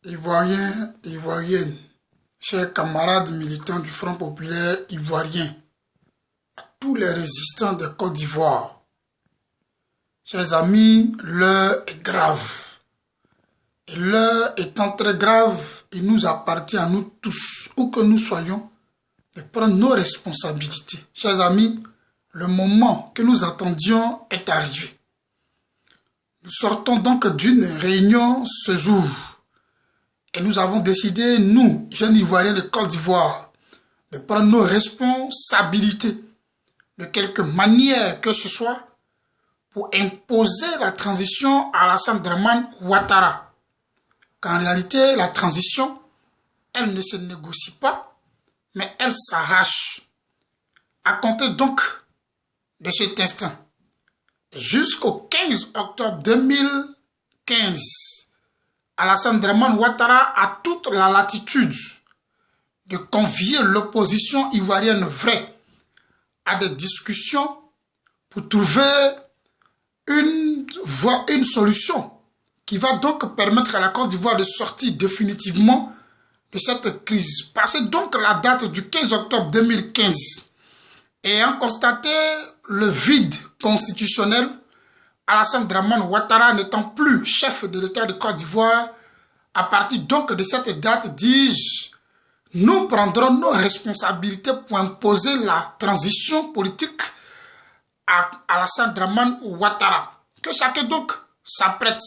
Ivoiriens, Ivoiriennes, chers camarades militants du Front populaire ivoirien, à tous les résistants de Côte d'Ivoire, chers amis, l'heure est grave. Et l'heure étant très grave, il nous appartient à nous tous, où que nous soyons, de prendre nos responsabilités. Chers amis, le moment que nous attendions est arrivé. Nous sortons donc d'une réunion ce jour. Et nous avons décidé, nous, jeunes Ivoiriens de Côte d'Ivoire, de prendre nos responsabilités de quelque manière que ce soit pour imposer la transition à Alassane Dramane Ouattara. Qu'en réalité, la transition, elle ne se négocie pas, mais elle s'arrache. À compter donc de cet instant, jusqu'au 15 octobre 2015, Alassane Dramane Ouattara a toute la latitude de convier l'opposition ivoirienne vraie à des discussions pour trouver une voie, une solution qui va donc permettre à la Côte d'Ivoire de sortir définitivement de cette crise. Passez donc la date du 15 octobre 2015, ayant constaté le vide constitutionnel, Alassane Dramane Ouattara n'étant plus chef de l'État de Côte d'Ivoire, à partir donc de cette date, dis-je, nous prendrons nos responsabilités pour imposer la transition politique à Alassane Dramane Ouattara. Que chacun donc s'apprête,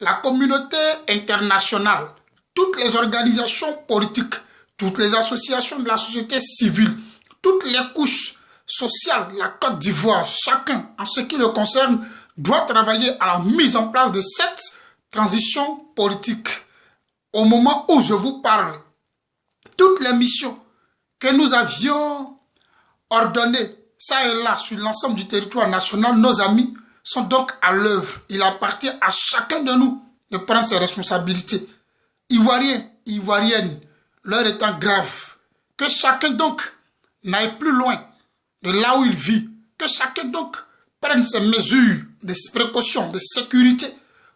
la communauté internationale, toutes les organisations politiques, toutes les associations de la société civile, toutes les couches sociales de la Côte d'Ivoire, chacun, en ce qui le concerne, doit travailler à la mise en place de cette transition politique. Au moment où je vous parle, toutes les missions que nous avions ordonnées, ça et là, sur l'ensemble du territoire national, nos amis sont donc à l'œuvre. Il appartient à chacun de nous de prendre ses responsabilités. Ivoiriens, Ivoiriennes, l'heure étant grave, que chacun donc n'aille plus loin de là où il vit, que chacun donc prenne ses mesures de précaution, de sécurité,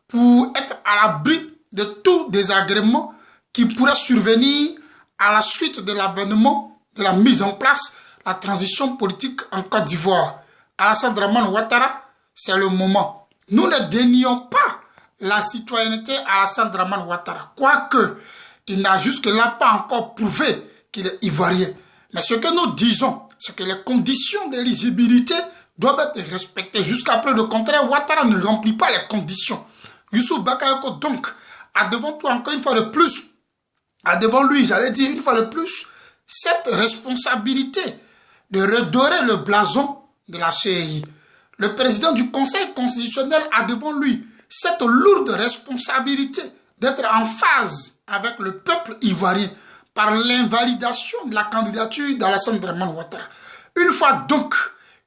pour être à l'abri de tout désagrément qui pourrait survenir à la suite de l'avènement, de la mise en place, la transition politique en Côte d'Ivoire. Alassane Dramane Ouattara, c'est le moment. Nous ne dénions pas la citoyenneté à Alassane Dramane Ouattara, quoique il n'a jusque-là pas encore prouvé qu'il est ivoirien. Mais ce que nous disons, c'est que les conditions d'éligibilité doivent être respectées. Jusqu'à preuve du contraire, Ouattara ne remplit pas les conditions. Youssouf Bakayoko, donc, a devant toi encore une fois de plus, a devant lui, j'allais dire une fois de plus, cette responsabilité de redorer le blason de la CEI. Le président du Conseil constitutionnel a devant lui cette lourde responsabilité d'être en phase avec le peuple ivoirien par l'invalidation de la candidature d'Alassane Dramane Ouattara. Une fois donc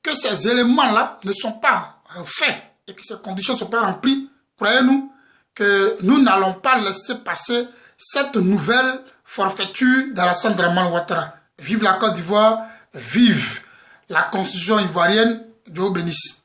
que ces éléments-là ne sont pas faits et que ces conditions ne sont pas remplies, croyez-nous que nous n'allons pas laisser passer cette nouvelle forfaiture d'Alassane Dramane Ouattara. Vive la Côte d'Ivoire, vive la constitution ivoirienne, Dieu bénisse.